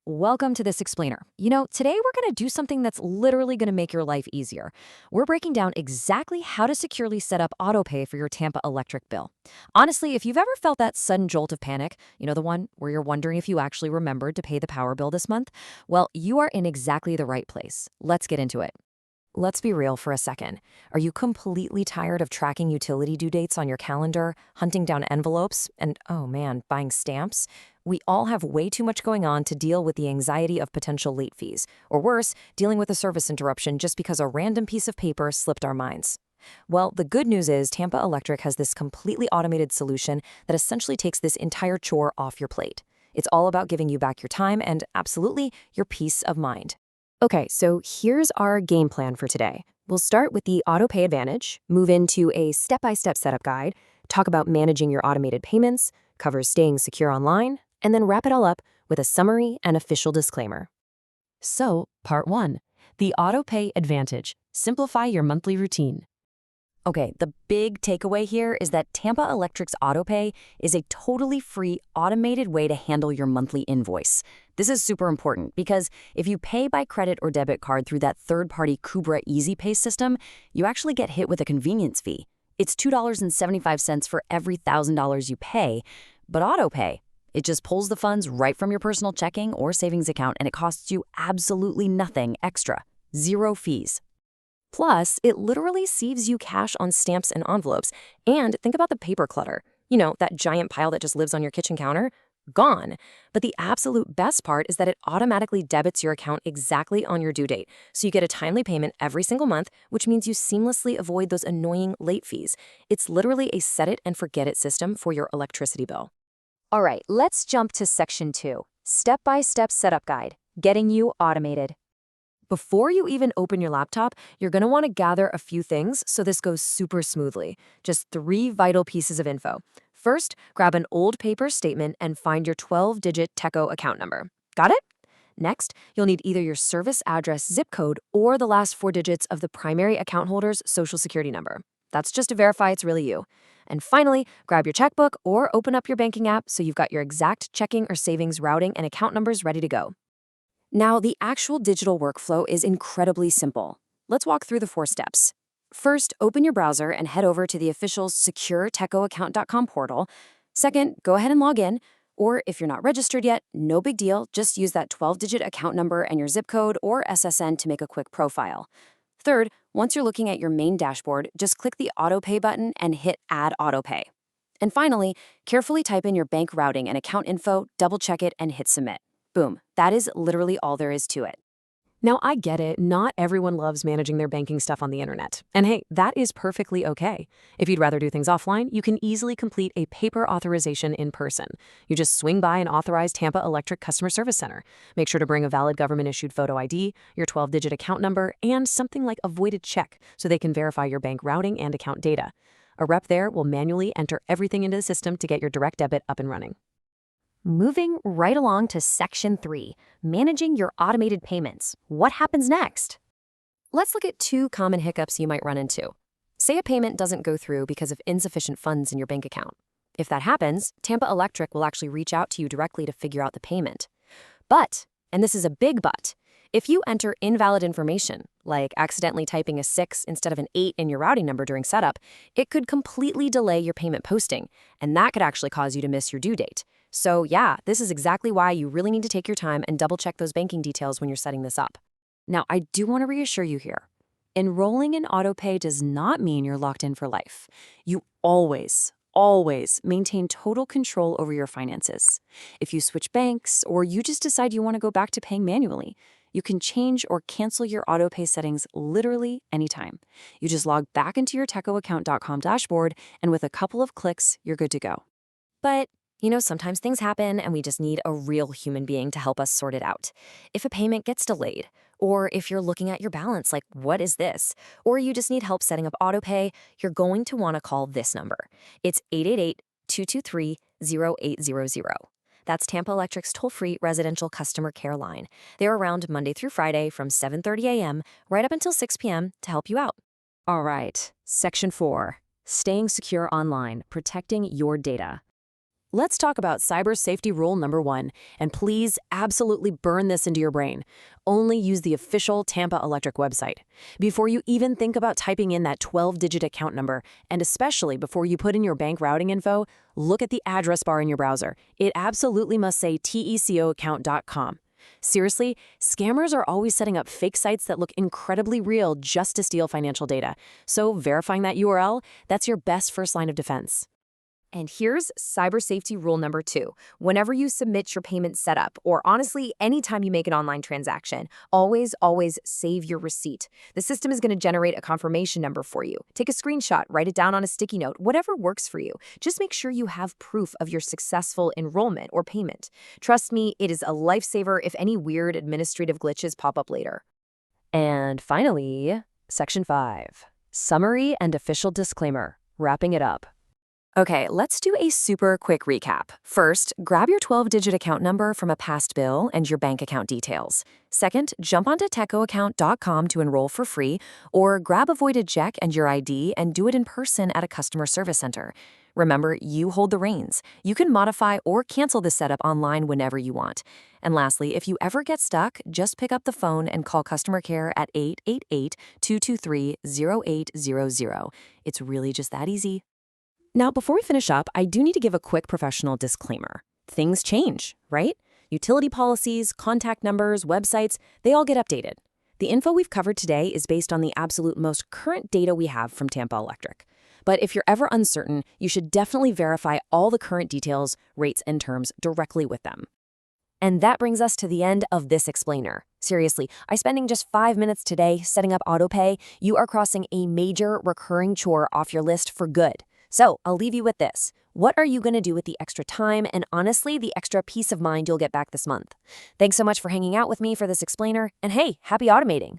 welcome to this explainer. Today we're going to do something that's literally going to make your life easier. We're breaking down exactly how to securely set up Autopay for your Tampa Electric bill. Honestly, if you've ever felt that sudden jolt of panic, the one where you're wondering if you actually remembered to pay the power bill this month, well, you are in exactly the right place. Let's get into it. Let's be real for a second. Are you completely tired of tracking utility due dates on your calendar, hunting down envelopes, and, oh man, buying stamps? We all have way too much going on to deal with the anxiety of potential late fees, or worse, dealing with a service interruption just because a random piece of paper slipped our minds. Well, the good news is Tampa Electric has this completely automated solution that essentially takes this entire chore off your plate. It's all about giving you back your time and, absolutely, your peace of mind. Okay, so here's our game plan for today. We'll start with the Autopay Advantage, move into a step-by-step setup guide, talk about managing your automated payments, cover staying secure online, and then wrap it all up with a summary and official disclaimer. So, Part 1. The Autopay Advantage. Simplify your monthly routine. Okay, the big takeaway here is that Tampa Electric's Autopay is a totally free, automated way to handle your monthly invoice. This is super important because if you pay by credit or debit card through that third-party Kubra Easy Pay system, you actually get hit with a convenience fee. It's $2.75 for every $1,000 you pay, but Autopay, it just pulls the funds right from your personal checking or savings account, and it costs you absolutely nothing extra. Zero fees. Plus, it literally saves you cash on stamps and envelopes. And think about the paper clutter. That giant pile that just lives on your kitchen counter? Gone. But the absolute best part is that it automatically debits your account exactly on your due date. So you get a timely payment every single month, which means you seamlessly avoid those annoying late fees. It's literally a set-it-and-forget-it system for your electricity bill. All right, let's jump to Section 2, Step-by-Step Setup Guide, Getting You Automated. Before you even open your laptop, you're going to want to gather a few things so this goes super smoothly. Just 3 vital pieces of info. First, grab an old paper statement and find your 12-digit Teco account number. Got it? Next, you'll need either your service address zip code or the last 4 digits of the primary account holder's social security number. That's just to verify it's really you. And finally, grab your checkbook or open up your banking app so you've got your exact checking or savings routing and account numbers ready to go. Now, the actual digital workflow is incredibly simple. Let's walk through the 4 steps. First, open your browser and head over to the official securetecoaccount.com portal. Second, go ahead and log in. Or if you're not registered yet, no big deal. Just use that 12-digit account number and your zip code or SSN to make a quick profile. Third, once you're looking at your main dashboard, just click the Autopay button and hit Add Autopay. And finally, carefully type in your bank routing and account info, double-check it, and hit Submit. Boom. That is literally all there is to it. Now, I get it. Not everyone loves managing their banking stuff on the internet. And hey, that is perfectly okay. If you'd rather do things offline, you can easily complete a paper authorization in person. You just swing by an authorized Tampa Electric Customer Service Center. Make sure to bring a valid government-issued photo ID, your 12-digit account number, and something like a voided check so they can verify your bank routing and account data. A rep there will manually enter everything into the system to get your direct debit up and running. Moving right along to Section 3, Managing Your Automated Payments. What happens next? Let's look at 2 common hiccups you might run into. Say a payment doesn't go through because of insufficient funds in your bank account. If that happens, Tampa Electric will actually reach out to you directly to figure out the payment. But, and this is a big but, if you enter invalid information, like accidentally typing a 6 instead of an 8 in your routing number during setup, it could completely delay your payment posting, and that could actually cause you to miss your due date. So yeah, this is exactly why you really need to take your time and double-check those banking details when you're setting this up. Now, I do want to reassure you here. Enrolling in Autopay does not mean you're locked in for life. You always maintain total control over your finances. If you switch banks or you just decide you want to go back to paying manually, you can change or cancel your Autopay settings literally anytime. You just log back into your tecoaccount.com dashboard, and with a couple of clicks, you're good to go. But sometimes things happen and we just need a real human being to help us sort it out. If a payment gets delayed, or if you're looking at your balance like, what is this? Or you just need help setting up Autopay, you're going to want to call this number. It's 888-223-0800. That's Tampa Electric's toll-free residential customer care line. They're around Monday through Friday from 7:30 a.m. right up until 6 p.m. to help you out. All right, Section 4, Staying Secure Online, Protecting Your Data. Let's talk about cyber safety rule number 1, and please absolutely burn this into your brain. Only use the official Tampa Electric website. Before you even think about typing in that 12-digit account number, and especially before you put in your bank routing info, look at the address bar in your browser. It absolutely must say tecoaccount.com. Seriously, scammers are always setting up fake sites that look incredibly real just to steal financial data. So verifying that URL, that's your best first line of defense. And here's cyber safety rule number 2. Whenever you submit your payment setup, or honestly, anytime you make an online transaction, always save your receipt. The system is going to generate a confirmation number for you. Take a screenshot, write it down on a sticky note, whatever works for you. Just make sure you have proof of your successful enrollment or payment. Trust me, it is a lifesaver if any weird administrative glitches pop up later. And finally, Section 5, Summary and Official Disclaimer, wrapping it up. Okay, let's do a super quick recap. First, grab your 12-digit account number from a past bill and your bank account details. Second, jump onto tecoaccount.com to enroll for free, or grab a voided check and your ID and do it in person at a customer service center. Remember, you hold the reins. You can modify or cancel the setup online whenever you want. And lastly, if you ever get stuck, just pick up the phone and call customer care at 888-223-0800. It's really just that easy. Now, before we finish up, I do need to give a quick professional disclaimer. Things change, right? Utility policies, contact numbers, websites, they all get updated. The info we've covered today is based on the absolute most current data we have from Tampa Electric. But if you're ever uncertain, you should definitely verify all the current details, rates, and terms directly with them. And that brings us to the end of this explainer. Seriously, by spending just 5 minutes today setting up Autopay, you are crossing a major recurring chore off your list for good. So I'll leave you with this. What are you going to do with the extra time and honestly the extra peace of mind you'll get back this month? Thanks so much for hanging out with me for this explainer, and hey, happy automating!